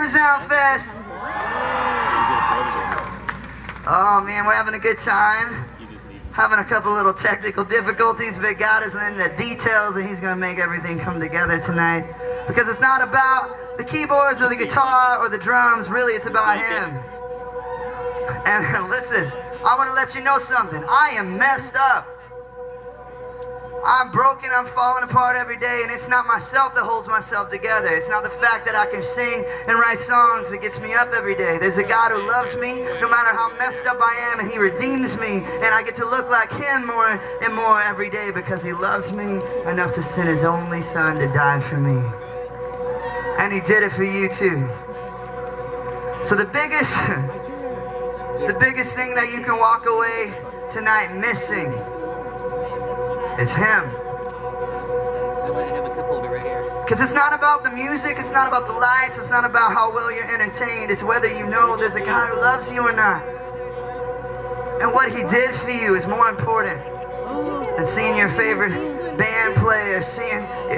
Resound Fest. Oh man, we're having a good time. Having a couple little technical difficulties, but God is in the details and He's going to make everything come together tonight. Because it's not about the keyboards or the guitar or the drums, really it's about Him. And listen, I want to let you know something. I am messed up. I'm broken, I'm falling apart every day, and it's not myself that holds myself together. It's not the fact that I can sing and write songs that gets me up every day. There's a God who loves me no matter how messed up I am, and He redeems me, and I get to look like Him more and more every day because He loves me enough to send His only Son to die for me. And He did it for you too. So the biggest thing that you can walk away tonight missing is Him. Because it's not about the music, it's not about the lights, it's not about how well you're entertained, it's whether you know there's a God who loves you or not. And what He did for you is more important than seeing your favorite band play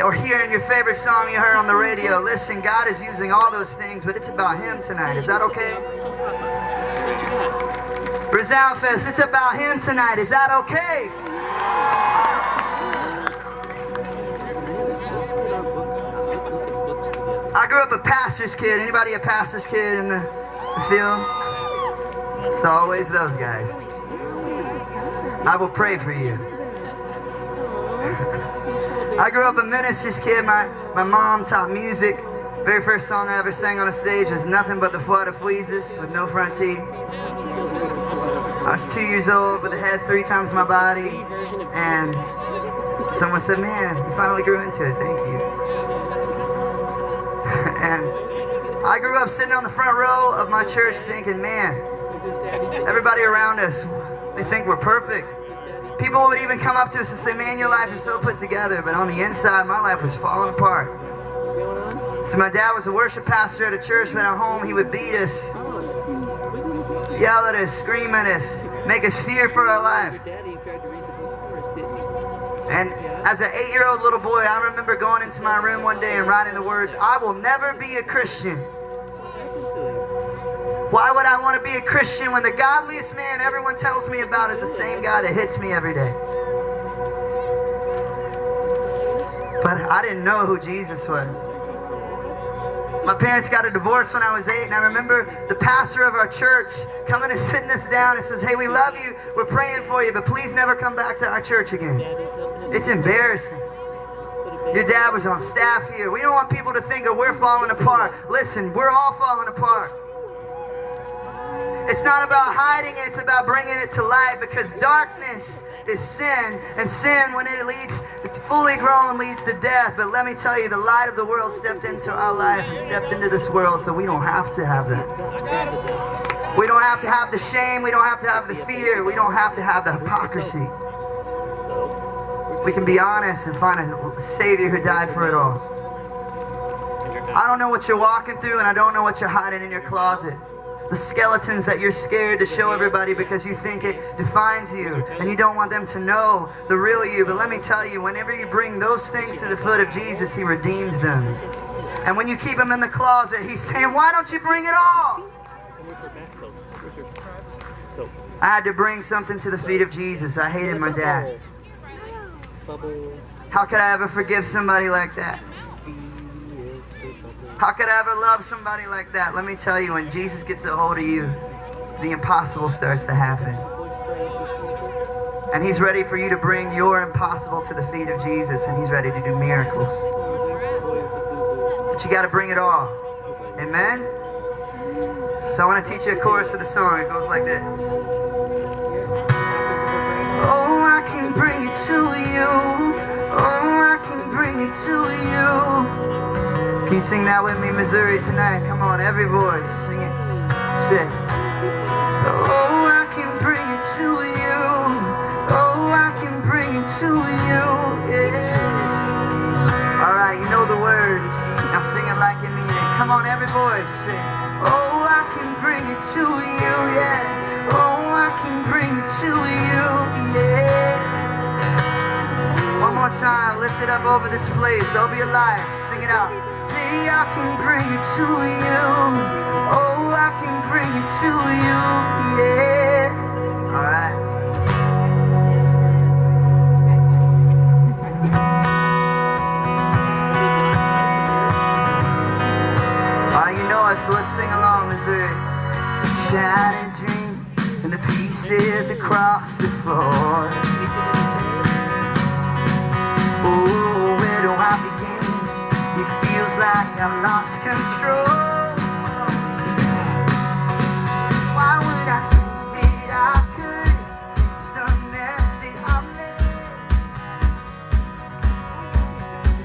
or hearing your favorite song you heard on the radio. Listen, God is using all those things, but it's about Him tonight. Is that okay? Resound Fest, it's about Him tonight. Is that okay? I grew up a pastor's kid. Anybody a pastor's kid in the field? It's always those guys. I will pray for you. I grew up a minister's kid. My mom taught music. Very first song I ever sang on a stage was Nothing But the Flood of Fleezes with no front teeth. I was 2 years old with a head 3 times my body, and someone said, "Man, you finally grew into it, thank you." And I grew up sitting on the front row of my church thinking, man, everybody around us, they think we're perfect. People would even come up to us and say, man, your life is so put together, but on the inside, my life was falling apart. So my dad was a worship pastor at a church, but at home he would beat us, yell at us, scream at us, make us fear for our life. And as an 8-year-old little boy, I remember going into my room one day and writing the words, "I will never be a Christian." Why would I want to be a Christian when the godliest man everyone tells me about is the same guy that hits me every day? But I didn't know who Jesus was. My parents got a divorce when I was 8, and I remember the pastor of our church coming and sitting us down and says, "Hey, we love you, we're praying for you, but please never come back to our church again. It's embarrassing. Your dad was on staff here. We don't want people to think that we're falling apart." Listen, we're all falling apart. It's not about hiding it, it's about bringing it to light, because darkness is sin, and sin, when it's fully grown, leads to death. But let me tell you, the light of the world stepped into our life and stepped into this world, so we don't have to have that. We don't have to have the shame, we don't have to have the fear, we don't have to have the hypocrisy. We can be honest and find a Savior who died for it all. I don't know what you're walking through, and I don't know what you're hiding in your closet. The skeletons that you're scared to show everybody because you think it defines you and you don't want them to know the real you. But let me tell you, whenever you bring those things to the foot of Jesus, He redeems them. And when you keep them in the closet, He's saying, why don't you bring it all? I had to bring something to the feet of Jesus. I hated my dad. How could I ever forgive somebody like that? How could I ever love somebody like that? Let me tell you, when Jesus gets a hold of you, the impossible starts to happen. And He's ready for you to bring your impossible to the feet of Jesus, and He's ready to do miracles. But you got to bring it all. Amen? So I want to teach you a chorus of the song. It goes like this. Oh, I can bring it to you. Oh, I can bring it to you. Can you sing that with me, Missouri, tonight? Come on, every voice, sing it. Sing. Oh, I can bring it to you. Oh, I can bring it to you. Yeah. All right, you know the words. Now sing it like you mean it. Come on, every voice, sing. Oh, I can bring it to you, yeah. Oh, I can bring it to you, yeah. One more time, lift it up over this place, over your life. Sing it out. See, I can bring it to you. to you, yeah. Alright. You know us, so let's sing along, Missouri. Shattered dream and the pieces across the floor. Oh, where do I begin? It feels like I've lost control. Why would I think that I could fix the mess that I made?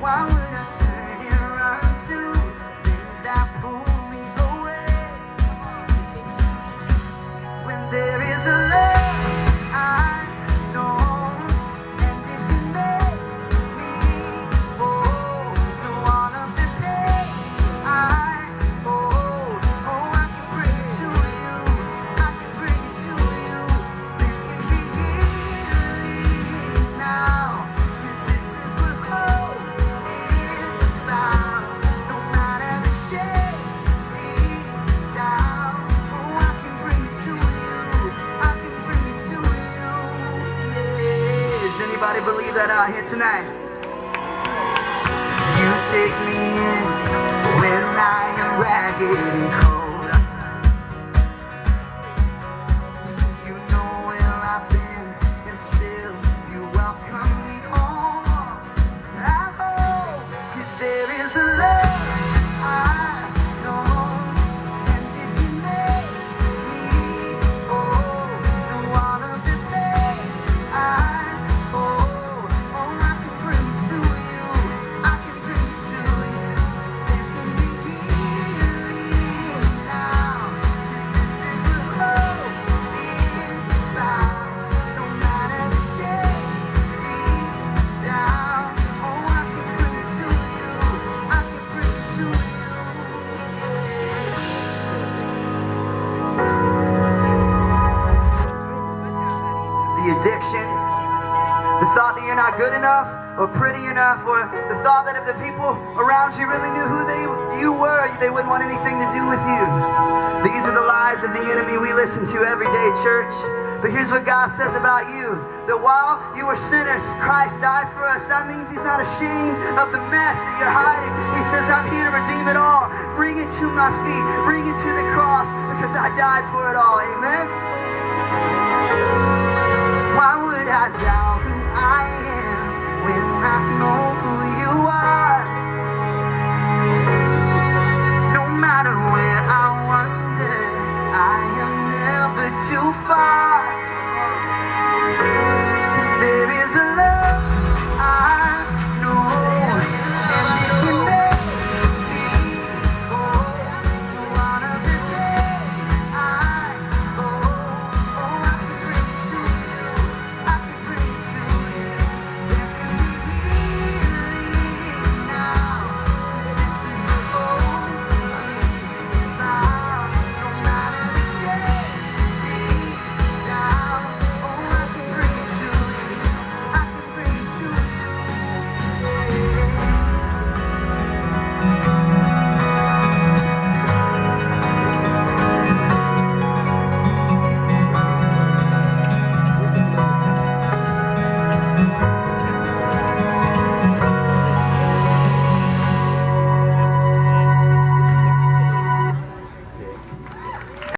Why would I turn and run to things that pull me away? When there is a love I know, and it can make me whole. So one of the days I hold, oh, I can bring it to you, I can bring it to you. There can be healing now, 'cause this is what hope is found. No matter the shade deep down, oh, I can bring it to you, I can bring it to you. Yeah. Does anybody believe that out here tonight? You take me in when I am ragged and cold. You know where I've been, and still you welcome me home. I hope, 'cause there is a love I know, and it can make me whole. So one of the days I hold, oh, I can bring it to you, I can bring it to you. There can be healing now, 'cause this is what hope is found. No matter the shade deep down, oh, I can bring it to you, I can bring it to you. The addiction, the thought that you're not good enough or pretty enough, or the thought that if the people around you really knew who you were, they wouldn't want anything to do with you. These are the lies of the enemy we listen to every day, church. But here's what God says about you, that while you were sinners, Christ died for us. That means he's not ashamed of the mess that you're hiding. He says, I'm here to redeem it all. Bring it to my feet. Bring it to the cross, because I died for it all. Amen? Why would I doubt who I am when I know who you are?